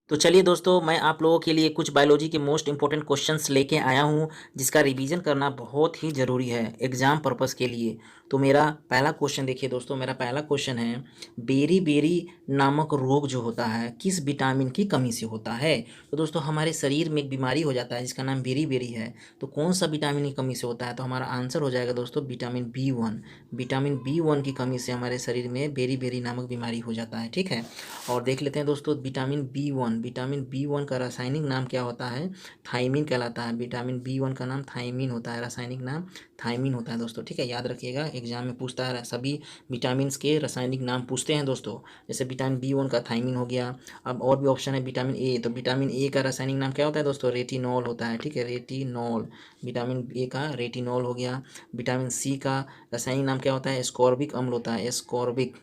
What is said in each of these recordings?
तो चलिए दोस्तों, मैं आप लोगों के लिए कुछ बायोलॉजी के मोस्ट इंपॉर्टेंट क्वेश्चंस लेके आया हूँ, जिसका रिवीजन करना बहुत ही ज़रूरी है एग्ज़ाम पर्पस के लिए। तो मेरा पहला क्वेश्चन देखिए दोस्तों, मेरा पहला क्वेश्चन है, बेरी-बेरी नामक रोग जो होता है, किस विटामिन की कमी से होता है? तो दोस्तों, हमारे शरीर में एक बीमारी हो जाता है जिसका नाम बेरी-बेरी है। तो कौन-सा विटामिन की कमी से होता है? तो हमारा आंसर हो जाएगा दोस्तों विटामिन बी1। विटामिन बी1 की कमी से हमारे शरीर में बेरी-बेरी नामक बीमारी हो जाता है, ठीक है? और देख लेते हैं दोस्तों विटामिन बी वन का रासायनिक नाम क्या होता है? थायमीन कहलाता है। विटामिन बी वन का नाम थायमीन होता है, रासायनिक नाम थायमीन होता है दोस्तों, ठीक है? याद रखिएगा, एग्जाम में पूछता है, सभी विटामिन के रासायनिक नाम पूछते हैं दोस्तों। जैसे विटामिन बी वन का थायमीन हो गया। अब और भी ऑप्शन है विटामिन ए, तो विटामिन ए का रासायनिक नाम क्या होता है दोस्तों? रेटिनॉल होता है, ठीक है? रेटिनॉल, विटामिन ए का रेटिनॉल हो गया। विटामिन सी का रासायनिक नाम क्या होता है? एस्कॉर्बिक अम्ल होता है, एस्कॉर्बिक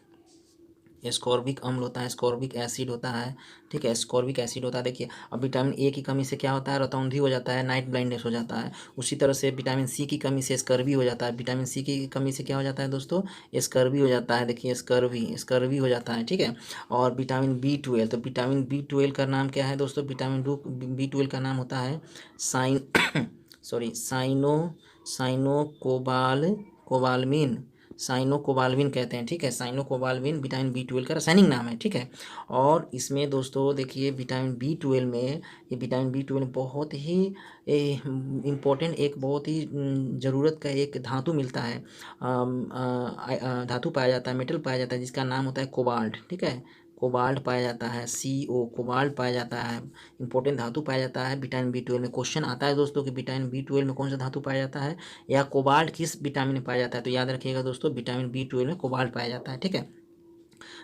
अम्ल होता है, एस्कॉर्बिक एसिड होता है, ठीक है? एस्कॉर्बिक एसिड होता है। देखिए, अब विटामिन ए की कमी से क्या होता है? रतौंधी हो जाता है, नाइट ब्लाइंडनेस हो जाता है। उसी तरह से विटामिन सी की कमी से स्कर्वी हो जाता है। विटामिन सी की कमी से क्या हो जाता है दोस्तों? स्कर्वी हो जाता है। देखिए, स्कर्वी हो जाता है, ठीक है? और विटामिन बी ट्वेल्व, तो विटामिन बी ट्वेल्व का नाम क्या है दोस्तों? विटामिन बी ट्वेल्व का नाम होता है साइन साइनो साइनो कोबालमिन, साइनोकोबाल्विन कहते हैं, ठीक है? साइनोकोबाल्विन विटामिन बी ट्वेल्व का रासायनिक नाम है, ठीक है? और इसमें दोस्तों देखिए, विटामिन बी ट्वेल्व में, ये विटामिन बी ट्वेल्व बहुत ही इम्पोर्टेंट, एक बहुत ही ज़रूरत का एक धातु मिलता है, धातु पाया जाता है, मेटल पाया जाता है, जिसका नाम होता है कोबाल्ट, ठीक है? कोबाल्ट पाया जाता है, कोबाल्ट पाया जाता है, इंपॉर्टेंट धातु पाया जाता है विटामिन बी ट्वेल्व में। क्वेश्चन आता है दोस्तों कि विटामिन बी ट्वेल्व में कौन सा धातु पाया जाता है, या कोबाल्ट किस विटामिन में पाया जाता है? तो याद रखिएगा दोस्तों, विटामिन बी ट्वेल्व में कोबाल्ट पाया जाता है, ठीक है?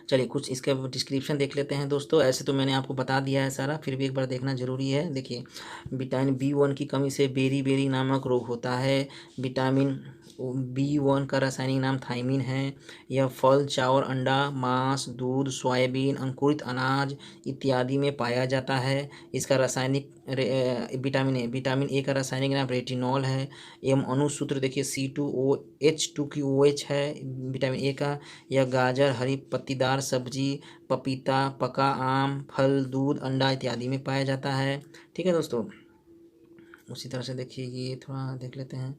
चलिए, कुछ इसका डिस्क्रिप्शन देख लेते हैं दोस्तों। ऐसे तो मैंने आपको बता दिया है सारा, फिर भी एक बार देखना जरूरी है। देखिए, विटामिन बी वन की कमी से बेरी बेरी नामक रोग होता है। विटामिन बी वन का रासायनिक नाम थायमीन है। यह फल, चावल, अंडा, मांस, दूध, सोयाबीन, अंकुरित अनाज इत्यादि में पाया जाता है। इसका रासायनिक विटामिन ए का रासायनिक नाम रेटिनॉल है। एवं अणुसूत्र देखिए C2OH है विटामिन ए का। यह गाजर, हरी पत्तीदार सब्जी, पपीता, पका आम, फल, दूध, अंडा इत्यादि में पाया जाता है, ठीक है दोस्तों? उसी तरह से देखिए, ये थोड़ा देख लेते हैं।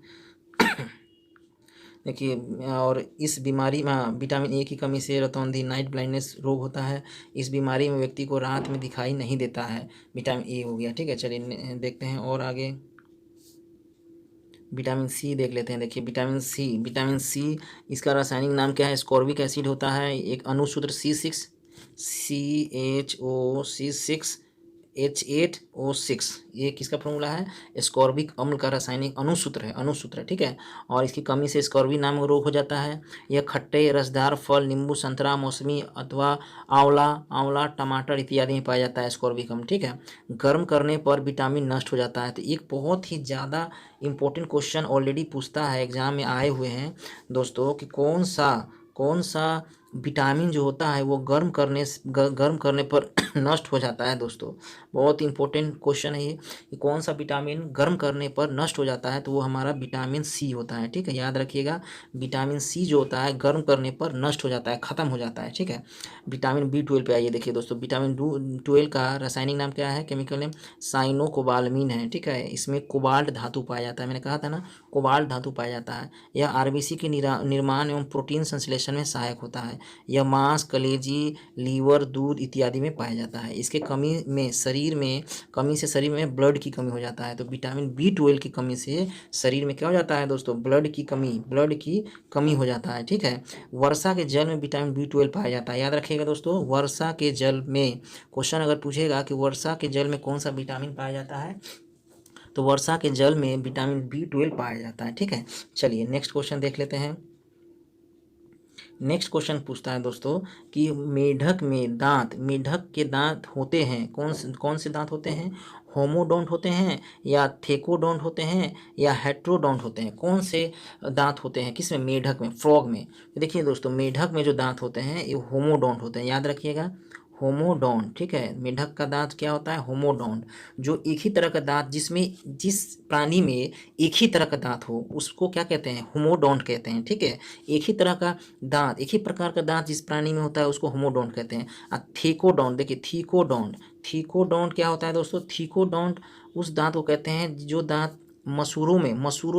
देखिए, और इस बीमारी में विटामिन ए की कमी से रतौंधी, नाइट ब्लाइंडनेस रोग होता है। इस बीमारी में व्यक्ति को रात में दिखाई नहीं देता है। विटामिन ए हो गया, ठीक है? चलिए देखते हैं और आगे विटामिन सी देख लेते हैं। देखिए, विटामिन सी इसका रासायनिक नाम क्या है? स्कॉर्बिक एसिड होता है। एक अणुसूत्र CH8O6, ये किसका फॉर्मूला है? स्कॉर्बिक अम्ल का रासायनिक अणुसूत्र है, ठीक है? और इसकी कमी से स्कॉर्बी नामक रोग हो जाता है। यह खट्टे रसदार फल, नींबू, संतरा, मौसमी अथवा आंवला, टमाटर इत्यादि में पाया जाता है स्कॉर्बिक अम्ल, ठीक है? गर्म करने पर विटामिन नष्ट हो जाता है। तो एक बहुत ही ज़्यादा इंपॉर्टेंट क्वेश्चन ऑलरेडी पूछता है, एग्जाम में आए हुए हैं दोस्तों, कि कौन सा विटामिन जो होता है वो गर्म करने पर नष्ट हो जाता है दोस्तों। बहुत इंपॉर्टेंट क्वेश्चन है ये, कि कौन सा विटामिन गर्म करने पर नष्ट हो जाता है? तो वो हमारा विटामिन सी होता है, ठीक है? याद रखिएगा, विटामिन सी जो होता है गर्म करने पर नष्ट हो जाता है, खत्म हो जाता है, ठीक है? विटामिन बी ट्वेल्व पे आइए। देखिए दोस्तों, विटामिन ट्वेल्व का रासायनिक नाम क्या है? केमिकल नेम साइनोकोबाल्मिन है, ठीक है? इसमें कोबाल्ट धातु पाया जाता है, मैंने कहा था ना, कोबाल्ट धातु पाया जाता है। यह आरबीसी के निर्माण एवं प्रोटीन संश्लेषण में सहायक होता है। यह मांस, कलेजी, लीवर, दूध इत्यादि में पाया जाता है। इसके कमी से शरीर में ब्लड की कमी हो जाता है। तो विटामिन बी ट्वेल्व की कमी से शरीर में क्या हो जाता है दोस्तों? ब्लड की कमी हो जाता है, ठीक है? वर्षा के जल में विटामिन बी ट्वेल्व पाया जाता है। याद रखिएगा दोस्तों, वर्षा के जल में, क्वेश्चन अगर पूछेगा कि वर्षा के जल में कौन सा विटामिन पाया जाता है, तो वर्षा के जल में विटामिन बी ट्वेल्व पाया जाता है, ठीक है? चलिए नेक्स्ट क्वेश्चन देख लेते हैं। नेक्स्ट क्वेश्चन पूछता है दोस्तों कि मेढक के दांत होते हैं, कौन से दांत होते हैं? होमोडोंट होते हैं, या थेकोडोंट होते हैं, या हेट्रोडोंट होते हैं? कौन से दांत होते हैं किसमें? मेढक में, फ्रॉग में। तो देखिए दोस्तों, मेढक में जो दांत होते हैं ये होमोडोंट होते हैं, याद रखिएगा, होमोडोंट, ठीक है। मेढक का दांत क्या होता है? होमोडोंट। जो एक ही तरह का दांत, जिस प्राणी में एक ही तरह का दांत हो उसको क्या कहते हैं? होमोडोंट कहते हैं, ठीक है। एक ही तरह का दांत, एक ही प्रकार का दांत जिस प्राणी में होता है उसको होमोडोंट कहते हैं। थीकोडोंट, देखिए थीकोडोंट, थीकोडोंट क्या होता है दोस्तों? थीकोडोंट उस दांत को कहते हैं जो दांत मसूरों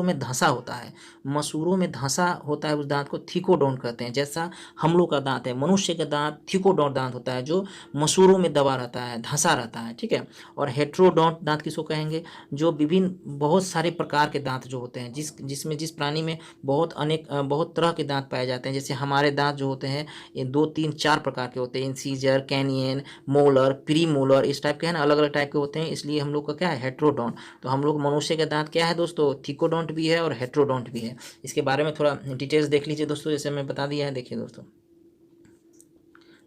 में धंसा होता है, मसूरों में धंसा होता है, उस दांत को थीकोडोंट कहते हैं। जैसा हम लोग का दांत है, मनुष्य का दांत थीकोडोंट दांत होता है जो मसूरों में दबा रहता है, धंसा रहता है, ठीक है। और हेट्रोडोंट दांत किसको कहेंगे? जो विभिन्न बहुत सारे प्रकार के दांत जो होते हैं, जिस प्राणी में बहुत तरह के दांत पाए जाते हैं। जैसे हमारे दांत जो होते हैं ये 2 3 4 प्रकार के होते हैं, incisor, canyon, molar, pre molar, इस टाइप के हैं ना, अलग अलग टाइप के होते हैं। इसलिए हम लोग का क्या है? हेट्रोडोंट। तो हम लोग मनुष्य का दांत क्या है दोस्तों? थीकोडोंट भी है और हेट्रोडोंट भी है। इसके बारे में थोड़ा डिटेल्स देख लीजिए दोस्तों, जैसे मैं बता दिया है। देखिए दोस्तों,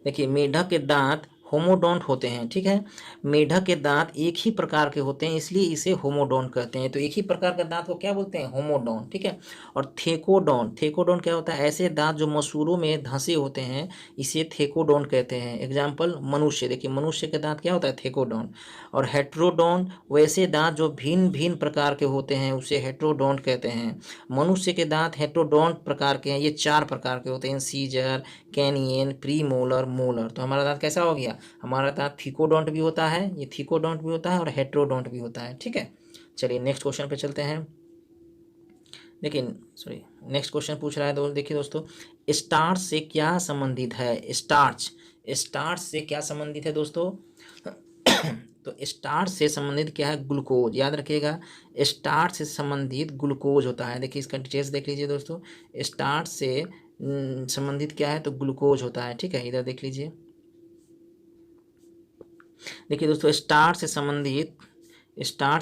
देखिए मेढक के दांत होमोडोंट होते हैं, ठीक है। मेढक के दांत एक ही प्रकार के होते हैं, इसलिए इसे होमोडोंट कहते हैं। तो एक ही प्रकार का दांत को क्या बोलते हैं? होमोडोंट, ठीक है। और थेकोडोंट, थेकोडोंट क्या होता है? ऐसे दांत जो मसूरों में धंसे होते हैं, इसे थेकोडोंट कहते हैं। एग्जाम्पल मनुष्य, देखिए मनुष्य के दांत क्या होता है? थेकोडोंट। और हेट्रोडोंट वैसे दांत जो भिन्न भिन्न प्रकार के होते हैं उसे हेट्रोडोंट कहते हैं। मनुष्य के दांत हेट्रोडोंट प्रकार के हैं, ये 4 प्रकार के होते हैं, incisor, canine, premolar, molar. तो हमारा दांत कैसा हो गया? हमारा दांत थीकोडोंट भी होता है, ये थीकोडोंट भी होता है और हेट्रोडोंट भी होता है, ठीक है। चलिए नेक्स्ट क्वेश्चन पे चलते हैं। लेकिन सॉरी, नेक्स्ट क्वेश्चन पूछ रहा है देखिए दोस्तों, स्टार्च से क्या संबंधित है? स्टार्च, स्टार्च से क्या संबंधित है दोस्तों? तो स्टार्च से संबंधित क्या है? ग्लूकोज। याद रखिएगा, स्टार्च से संबंधित ग्लूकोज होता है। देखिए इसका डिटेल्स देख लीजिए दोस्तों, स्टार्च से संबंधित क्या है? तो ग्लूकोज होता है, ठीक है। इधर देख लीजिए, देखिए दोस्तों, स्टार्च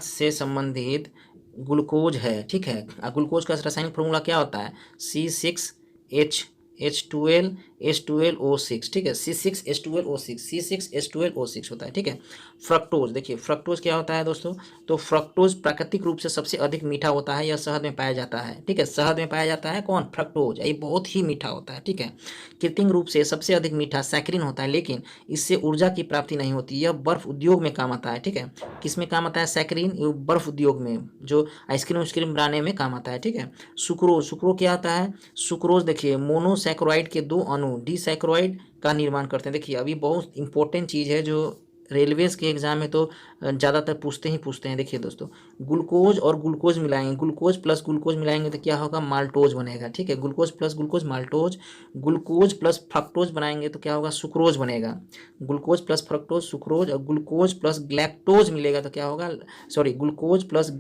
से संबंधित ग्लूकोज है, ठीक है। ग्लूकोज का रासायनिक फॉर्मूला क्या होता है? C6H12O6, ठीक है। C6H12O6 होता है, ठीक है। फ्रक्टोज, देखिए फ्रक्टोज क्या होता है दोस्तों? तो फ्रक्टोज प्राकृतिक रूप से सबसे अधिक मीठा होता है, यह शहद में पाया जाता है, ठीक है। शहद में पाया जाता है कौन? फ्रक्टोज। ये बहुत ही मीठा होता है, ठीक है। कृत्रिम रूप से सबसे अधिक मीठा सैकरिन होता है, लेकिन इससे ऊर्जा की प्राप्ति नहीं होती। यह बर्फ उद्योग में काम आता है, ठीक है। किस में काम आता है सैकरिन? ये बर्फ उद्योग में, जो आइसक्रीम उस्क्रीम बनाने में काम आता है, ठीक है। सुक्रोज, सुक्रोज क्या आता है? सुक्रोज देखिए मोनोसैकेराइड के 2 अणु डिसैकेराइड का निर्माण करते हैं। देखिए अभी बहुत इंपॉर्टेंट चीज़ है जो रेलवेज के एग्जाम में तो ज़्यादातर पूछते हैं। देखिए दोस्तों, ग्लूकोज और ग्लूकोज मिलाएंगे, ग्लूकोज प्लस ग्लूकोज मिलाएंगे तो क्या होगा? माल्टोज बनेगा, ठीक है। Glucose plus glucose maltose. Glucose plus fructose बनाएंगे तो क्या होगा? सुक्रोज बनेगा। ग्लूकोज प्लस फ्रक्टोज सुक्रोज, और ग्लूकोज प्लस ग्लैक्टोज मिलेगा तो क्या होगा? सॉरी, ग्लूकोज प्लस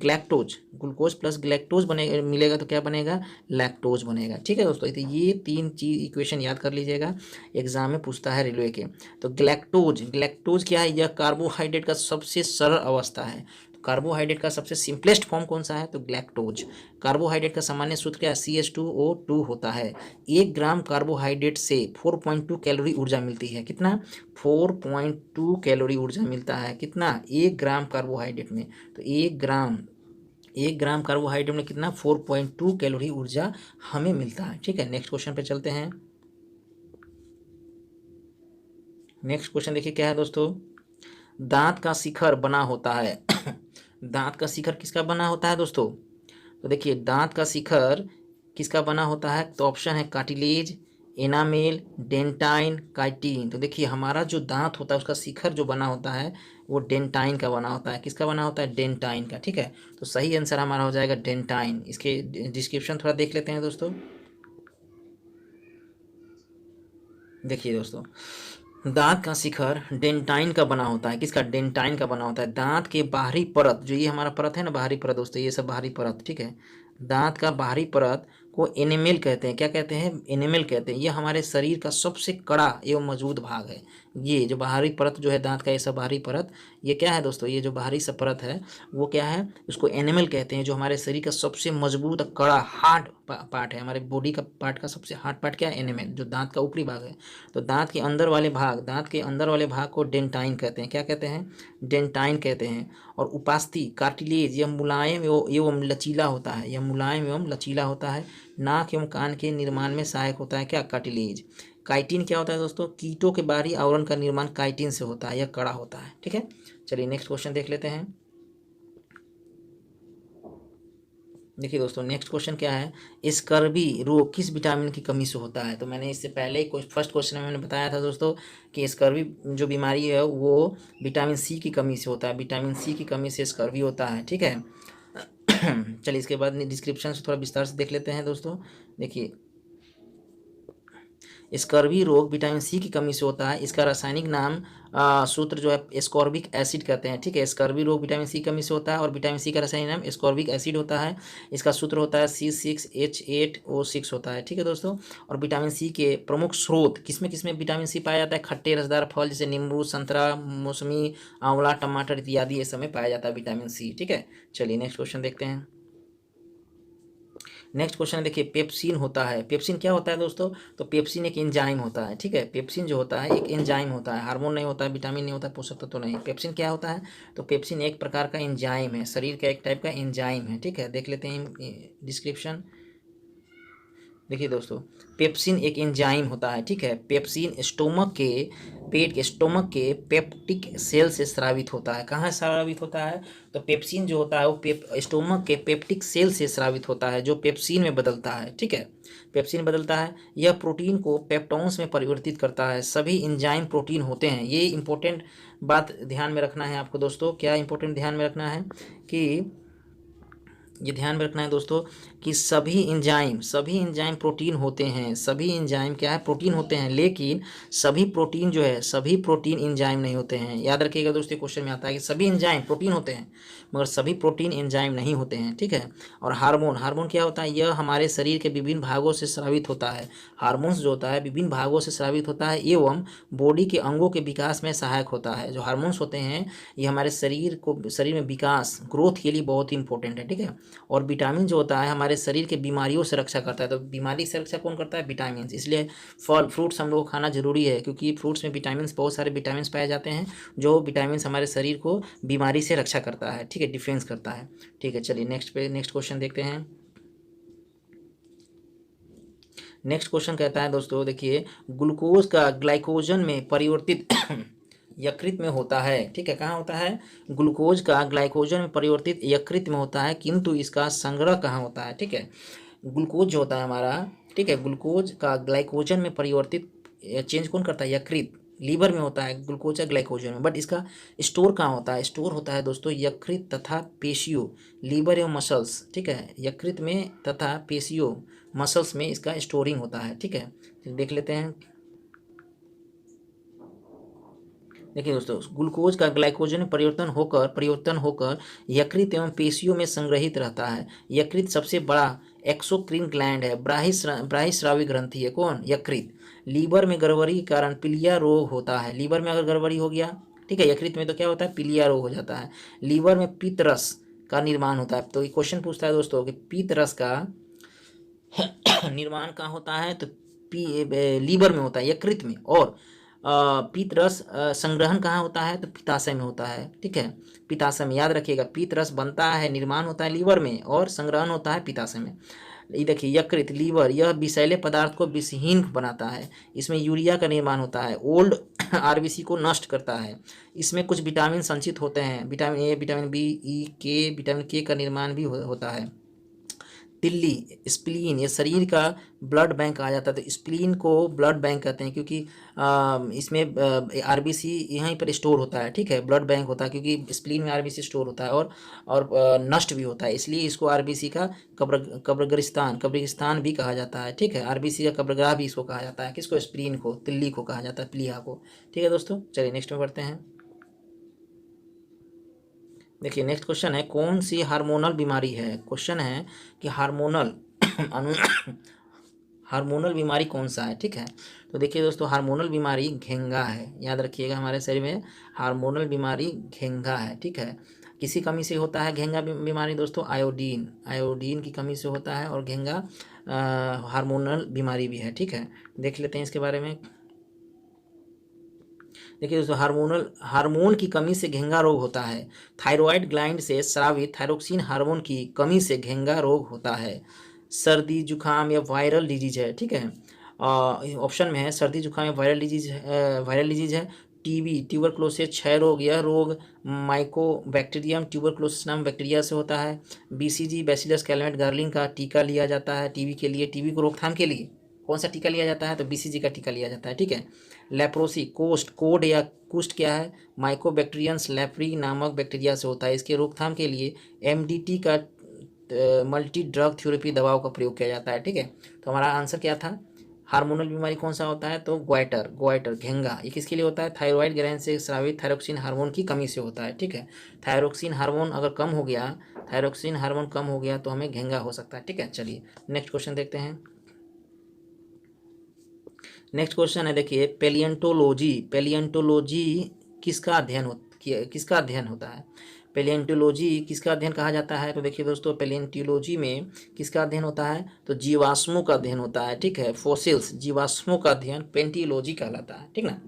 ग्लैक्टोज बनेगा, मिलेगा तो क्या बनेगा? लैक्टोज बनेगा, ठीक है दोस्तों। तो ये 3 चीज इक्वेशन याद कर लीजिएगा, एग्जाम में पूछता है रेलवे के। तो ग्लैक्टोज क्या है? यह कार्बोहाइड्रेट का सबसे सरल अवस्था है। तो कार्बोहाइड्रेट का सबसे सिंपलेस्ट फॉर्म कौन सा है? तो ग्लैक्टोज। कार्बोहाइड्रेट का सामान्य सूत्र क्या है? CH2O2 होता है। 1 ग्राम कार्बोहाइड्रेट से 4.2 कैलोरी ऊर्जा मिलती है। कितना? 4.2 कैलोरी ऊर्जा मिलता है। कितना? 1 ग्राम कार्बोहाइड्रेट में। तो 1 ग्राम कार्बोहाइड्रेट में कितना? 4.2 कैलोरी ऊर्जा हमें मिलता है, ठीक है। नेक्स्ट क्वेश्चन पे चलते हैं। नेक्स्ट क्वेश्चन देखिए क्या है दोस्तों, दांत का शिखर बना होता है। दांत का शिखर किसका बना होता है दोस्तों? तो देखिए दांत का शिखर किसका बना होता है? तो ऑप्शन है कार्टिलेज, एनामेल, डेंटाइन, काइटिन। तो देखिए हमारा जो दांत होता है उसका शिखर जो बना होता है वो डेंटाइन का बना होता है। किसका बना होता है? डेंटाइन का, ठीक है। तो सही आंसर हमारा हो जाएगा डेंटाइन। इसके डिस्क्रिप्शन थोड़ा देख लेते हैं दोस्तों। देखिए दोस्तों, दांत का शिखर डेंटाइन का बना होता है। किसका? डेंटाइन का बना होता है। दांत के बाहरी परत, जो ये हमारा परत है ना, बाहरी परत दोस्तों, ये सब बाहरी परत, ठीक है। दांत का बाहरी परत को एनेमेल कहते हैं। क्या कहते हैं? एनेमेल कहते हैं। ये हमारे शरीर का सबसे कड़ा एवं मजबूत भाग है। ये जो बाहरी परत जो है दांत का, ये सब बाहरी परत, ये क्या है दोस्तों? ये जो बाहरी सब परत है वो क्या है? उसको एनिमल कहते हैं। जो हमारे शरीर का सबसे मजबूत और कड़ा हार्ड पार्ट है, हमारे बॉडी का पार्ट का सबसे हार्ड पार्ट क्या है? एनिमल, जो दांत का ऊपरी भाग है। तो दांत के अंदर वाले भाग को डेंटाइन कहते हैं। क्या कहते हैं? डेंटाइन कहते हैं। और उपास्थि कार्टिलेज, यह मुलायम एवं लचीला होता है। यह मुलायम एवं लचीला होता है। नाक एवं कान के निर्माण में सहायक होता है क्या? कार्टिलेज। काइटिन क्या होता है दोस्तों? कीटों के बाहरी आवरण का निर्माण काइटिन से होता है, यह कड़ा होता है। ठीक है, चलिए नेक्स्ट क्वेश्चन देख लेते हैं। देखिए दोस्तों, नेक्स्ट क्वेश्चन क्या है? स्कर्वी रोग किस विटामिन की कमी से होता है? तो मैंने इससे पहले ही फर्स्ट क्वेश्चन में मैंने बताया था दोस्तों कि स्कर्वी जो बीमारी है वो विटामिन सी की कमी से होता है। विटामिन सी की कमी से स्कर्वी होता है। ठीक है चलिए इसके बाद डिस्क्रिप्शन से थोड़ा विस्तार से देख लेते हैं दोस्तों। देखिए, स्कर्वी रोग विटामिन सी की कमी से होता है। इसका रासायनिक नाम सूत्र जो है एस्कॉर्बिक एसिड कहते हैं। ठीक है, स्कर्वी रोग विटामिन सी की कमी से होता है और विटामिन सी का रासायनिक नाम एस्कॉर्बिक एसिड होता है। इसका सूत्र होता है C6H8O6 होता है। ठीक है दोस्तों, और विटामिन सी के प्रमुख स्रोत किसमें किसमें विटामिन सी पाया जाता है? खट्टे रसदार फल जैसे नींबू, संतरा, मौसमी, आंवला, टमाटर इत्यादि ये सब में पाया जाता है विटामिन सी। ठीक है, चलिए नेक्स्ट क्वेश्चन देखते हैं। नेक्स्ट क्वेश्चन देखिए, पेप्सिन होता है। पेप्सिन क्या होता है दोस्तों? तो पेप्सिन एक एंजाइम होता है। ठीक है, पेप्सिन जो होता है एक एंजाइम होता है, हार्मोन नहीं होता है, विटामिन नहीं होता है, पोषक तत्व तो नहीं। पेप्सिन क्या होता है? तो पेप्सिन एक प्रकार का एंजाइम है, शरीर का एक टाइप का एंजाइम है। ठीक है, देख लेते हैं डिस्क्रिप्शन। देखिए दोस्तों, पेप्सिन एक एंजाइम होता है। ठीक है, पेप्सिन पेट के स्टोमक के पेप्टिक सेल से स्रावित होता है। कहाँ स्रावित होता है? तो पेप्सिन जो होता है वो स्टोमक के पेप्टिक सेल से स्रावित होता है, जो पेप्सिन में बदलता है। ठीक है, पेप्सिन बदलता है, यह प्रोटीन को पेप्टोन्स में परिवर्तित करता है। सभी एंजाइम प्रोटीन होते हैं। ये इंपॉर्टेंट बात ध्यान में रखना है आपको दोस्तों। क्या इंपॉर्टेंट ध्यान में रखना है कि ये ध्यान में रखना है दोस्तों कि सभी एंजाइम प्रोटीन होते हैं। सभी एंजाइम क्या है? प्रोटीन होते हैं, लेकिन सभी प्रोटीन जो है सभी प्रोटीन एंजाइम नहीं होते हैं। याद रखिएगा दोस्तों, क्वेश्चन में आता है कि सभी एंजाइम प्रोटीन होते हैं मगर सभी प्रोटीन एंजाइम नहीं होते हैं। ठीक है, और हार्मोन क्या होता है? यह हमारे शरीर के विभिन्न भागों से स्रावित होता है। हार्मोन्स जो होता है विभिन्न भागों से स्रावित होता है एवं बॉडी के अंगों के विकास में सहायक होता है। जो हार्मोन्स होते हैं ये हमारे शरीर में विकास ग्रोथ के लिए बहुत ही इंपॉर्टेंट है। ठीक है, और विटामिन जो होता है हमारे शरीर के बीमारियों से रक्षा करता है। तो बीमारी से रक्षा कौन करता है? विटामिन। इसलिए फल फ्रूट्स हम लोग को खाना जरूरी है, क्योंकि फ्रूट्स में विटामिन, बहुत सारे विटामिन पाए जाते हैं जो विटामिन हमारे शरीर को बीमारी से रक्षा करता है। ठीक है, डिफेंस करता है। ठीक है, चलिए नेक्स्ट क्वेश्चन देखते हैं। नेक्स्ट क्वेश्चन कहता है दोस्तों, देखिए, ग्लूकोज का ग्लाइकोजन में परिवर्तित यकृत में होता है। ठीक है, कहाँ होता है? ग्लूकोज का ग्लाइकोजन में परिवर्तित यकृत में होता है, किंतु इसका संग्रह कहाँ होता है? ठीक है, ग्लूकोज जो होता है हमारा, ठीक है, ग्लूकोज का ग्लाइकोजन में परिवर्तित चेंज कौन करता है? यकृत, लीवर में होता है ग्लूकोज का ग्लाइकोजन में। बट इसका स्टोर कहाँ होता है? स्टोर होता है दोस्तों यकृत तथा पेशियों, लीवर एवं मसल्स। ठीक है, यकृत में तथा पेशियों, मसल्स में इसका स्टोरिंग होता है। ठीक है, देख लेते हैं। देखिए दोस्तों, ग्लूकोज का ग्लाइकोजन में परिवर्तन होकर यकृत एवं पेशियों में संग्रहित रहता है। यकृत सबसे बड़ा एक्सोक्रीन ग्लैंड है। ब्राहिस्रावी ग्रंथि है कौन? यकृत। लीवर में गड़बड़ी के कारण पीलिया रोग होता है। लीवर में अगर गड़बड़ी हो गया, ठीक है, यकृत में, तो क्या होता है? पीलिया रोग हो जाता है। लीवर में पीत रस का निर्माण होता है। तो ये क्वेश्चन पूछता है दोस्तों कि पीत रस का निर्माण कहाँ होता है? तो लीवर में होता है, यकृत में। और पीत रस संग्रहण कहाँ होता है? तो पित्ताशय में होता है। ठीक है, पित्ताशय में, याद रखिएगा, पीत रस बनता है, निर्माण होता है लीवर में और संग्रहण होता है पित्ताशय में। ये देखिए, यकृत, लीवर, यह विषैले पदार्थ को विषहीन बनाता है। इसमें यूरिया का निर्माण होता है, ओल्ड आरबीसी को नष्ट करता है। इसमें कुछ विटामिन संचित होते हैं, विटामिन ए, विटामिन बी, ई, के, विटामिन के का निर्माण भी होता है। तिल्ली, स्प्लीन, ये शरीर का ब्लड बैंक आ जाता है। तो स्प्लीन को ब्लड बैंक कहते हैं, क्योंकि इसमें आरबीसी यहीं पर स्टोर होता है। ठीक है, ब्लड बैंक होता है क्योंकि स्प्लीन में आरबीसी स्टोर होता है और नष्ट भी होता है, इसलिए इसको आरबीसी का कब्रिस्तान भी कहा जाता है। ठीक है, आरबीसी का कब्रगाह भी इसको कहा जाता है। किसको? स्प्लीन को, तिल्ली को कहा जाता है, प्लीहा को। ठीक है दोस्तों, चलिए नेक्स्ट में बढ़ते हैं। देखिए, नेक्स्ट क्वेश्चन है, कौन सी हार्मोनल बीमारी है? क्वेश्चन है कि हार्मोनल बीमारी कौन सा है? ठीक है, तो देखिए दोस्तों, हार्मोनल बीमारी घेंगा है। याद रखिएगा, हमारे शरीर में हार्मोनल बीमारी घेंगा है। ठीक है, किसी कमी से होता है घेंगा बीमारी दोस्तों? आयोडीन की कमी से होता है, और घेंगा हार्मोनल बीमारी भी है। ठीक है, देख लेते हैं इसके बारे में। देखिए दोस्तों, हार्मोन की कमी से घेंगा रोग होता है। थायराइड ग्लैंड से स्रावित थायरोक्सिन हार्मोन की कमी से घेंगा रोग होता है। सर्दी, जुकाम या वायरल डिजीज है। ठीक है, ऑप्शन में है सर्दी जुकाम में वायरल डिजीज है, टीबी ट्यूबरक्लोसिस क्षय रोग, यह रोग माइकोबैक्टीरियम ट्यूबरक्लोसिस नाम बैक्टीरिया से होता है, बीसीजी बैसिलस कैलमेट गार्लिंग का टीका लिया जाता है टीबी के लिए, टीबी को रोकथाम के लिए कौन सा टीका लिया जाता है, तो बीसीजी का टीका लिया जाता है, ठीक है। लेप्रोसी कोड या कुष्ठ क्या है, माइकोबैक्टीरियंस लेप्री नामक बैक्टीरिया से होता है, इसके रोकथाम के लिए एमडीटी का मल्टी ड्रग थेरेपी दवाओं का प्रयोग किया जाता है, ठीक है। तो हमारा आंसर क्या था, हार्मोनल बीमारी कौन सा होता है, तो ग्वाइटर घेंगा, ये किसके लिए होता है, थायराइड ग्रंथि से स्रावित थायरोक्सिन हार्मोन की कमी से होता है, ठीक है। थायरोक्सिन हार्मोन अगर कम हो गया, थायरोक्सिन हार्मोन कम हो गया तो हमें घेंगा हो सकता है, ठीक है। चलिए नेक्स्ट क्वेश्चन देखते हैं। नेक्स्ट क्वेश्चन है, देखिए पेलियंटोलॉजी किसका अध्ययन होता है, पेलियंटोलॉजी किसका अध्ययन कहा जाता है, तो देखिए दोस्तों पेलियंटोलॉजी में किसका अध्ययन होता है, तो जीवाश्मों का अध्ययन होता है, ठीक है। फोसिल्स जीवाश्मों का अध्ययन पेंटियोलॉजी कहलाता है, ठीक ना।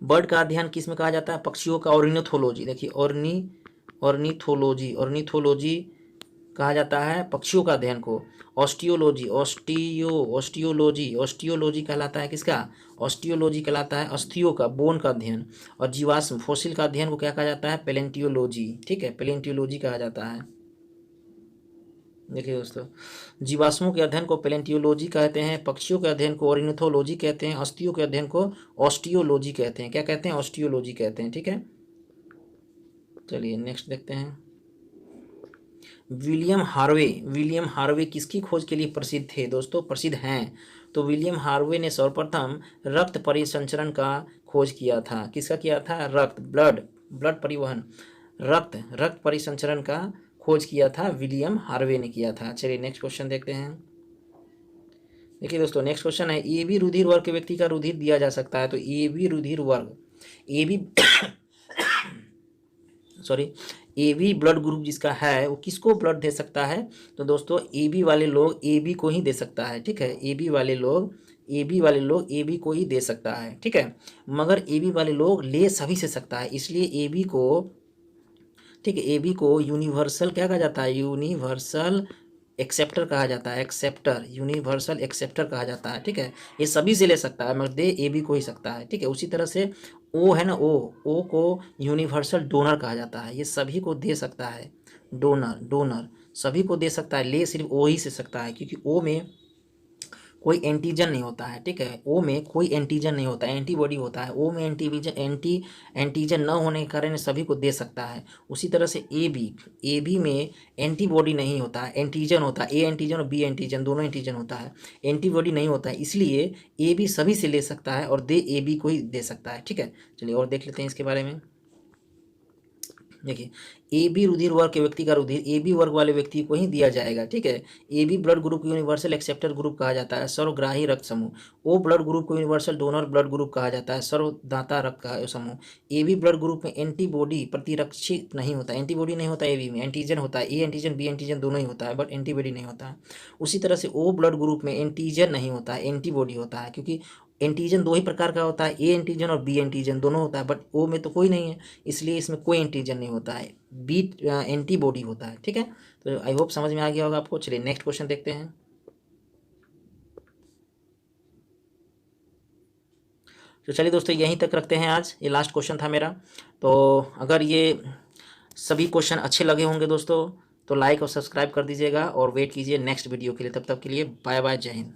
बर्ड का अध्ययन किस में कहा जाता है, पक्षियों का ऑर्निथोलॉजी, देखिए ऑर्निथोलॉजी कहा जाता है पक्षियों का अध्ययन को। ऑस्टियोलॉजी कहलाता है किसका, ऑस्टियोलॉजी कहलाता है अस्थियों का, बोन का अध्ययन। और जीवाश्म फोसिल का अध्ययन को क्या कहा जाता है, पेलेंटियोलॉजी, ठीक है, पेलेंटियोलॉजी कहा जाता है। देखिए दोस्तों जीवाश्मों के अध्ययन को पेलेंटियोलॉजी कहते हैं, पक्षियों के अध्ययन को ऑर्निथोलॉजी कहते हैं, अस्थियों के अध्ययन को ऑस्टियोलॉजी कहते हैं, क्या कहते हैं, ऑस्टियोलॉजी कहते हैं, ठीक है। चलिए नेक्स्ट देखते हैं। विलियम हार्वे किसकी खोज के लिए प्रसिद्ध थे, दोस्तों प्रसिद्ध हैं, तो विलियम हार्वे ने सर्वप्रथम रक्त परिसंचरण का खोज किया था, किसका किया था, ब्लड परिवहन, रक्त परिसंचरण का खोज किया था विलियम हार्वे ने किया था। चलिए नेक्स्ट क्वेश्चन देखते हैं। देखिए दोस्तों नेक्स्ट क्वेश्चन है, ए बी रुधिर वर्ग के व्यक्ति का रुधिर दिया जा सकता है, तो ए बी रुधिर वर्ग ए बी ब्लड ग्रुप जिसका है वो किसको ब्लड दे सकता है, तो दोस्तों ए बी वाले लोग ए बी को ही दे सकता है, ठीक है। ए बी वाले लोग ए बी को ही दे सकता है, ठीक है। मगर ए बी वाले लोग ले सभी से सकता है, इसलिए ए बी को, ठीक है, ए बी को यूनिवर्सल क्या कहा जाता है, यूनिवर्सल एक्सेप्टर कहा जाता है, यूनिवर्सल एक्सेप्टर कहा जाता है, ठीक है। ये सभी से ले सकता है मगर दे ए बी को ही सकता है, ठीक है। उसी तरह से ओ है ना, ओ को यूनिवर्सल डोनर कहा जाता है, ये सभी को दे सकता है, डोनर सभी को दे सकता है, ले सिर्फ ओ ही से सकता है, क्योंकि ओ में कोई एंटीजन नहीं होता है, ठीक है। ओ में कोई एंटीजन नहीं होता है, एंटीबॉडी होता है, ओ में एंटीजन न होने के कारण सभी को दे सकता है। उसी तरह से ए बी में एंटीबॉडी नहीं होता है, एंटीजन होता है, ए एंटीजन और बी एंटीजन दोनों एंटीजन होता है, एंटीबॉडी नहीं होता है, इसलिए ए बी सभी से ले सकता है और दे ए बी को ही दे सकता है, ठीक है। चलिए और देख लेते हैं इसके बारे में। देखिए ए बी रुधिर वर्ग के व्यक्ति का रुधिर ए बी वर्ग वाले व्यक्ति को ही दिया जाएगा, ठीक है। ए बी ब्लड ग्रुप को यूनिवर्सल एक्सेप्टर ग्रुप कहा जाता है, सर्वग्राही रक्त समूह। ओ ब्लड ग्रुप को यूनिवर्सल डोनर ब्लड ग्रुप कहा जाता है, सर्वदाता रक्त का समूह। ए बी ब्लड ग्रुप में एंटीबॉडी प्रतिरक्षित नहीं होता, एंटीबॉडी नहीं होता, ए बी में एंटीजन होता है, ए एंटीजन बी एंटीजन दोनों ही होता है बट एंटीबॉडी नहीं होता है। उसी तरह से ओ ब्लड ग्रुप में एंटीजन नहीं होता है, एंटीबॉडी होता है, क्योंकि एंटीजन दो ही प्रकार का होता है, ए एंटीजन और बी एंटीजन दोनों होता है, बट ओ में तो कोई नहीं है, इसलिए इसमें कोई एंटीजन नहीं होता है, बी एंटीबॉडी होता है, ठीक है। तो आई होप समझ में आ गया होगा आपको। चलिए नेक्स्ट क्वेश्चन देखते हैं। तो चलिए दोस्तों यहीं तक रखते हैं, आज ये लास्ट क्वेश्चन था मेरा। तो अगर ये सभी क्वेश्चन अच्छे लगे होंगे दोस्तों तो लाइक और सब्सक्राइब कर दीजिएगा और वेट कीजिए नेक्स्ट वीडियो के लिए। तब तक के लिए बाय बाय, जय हिंद।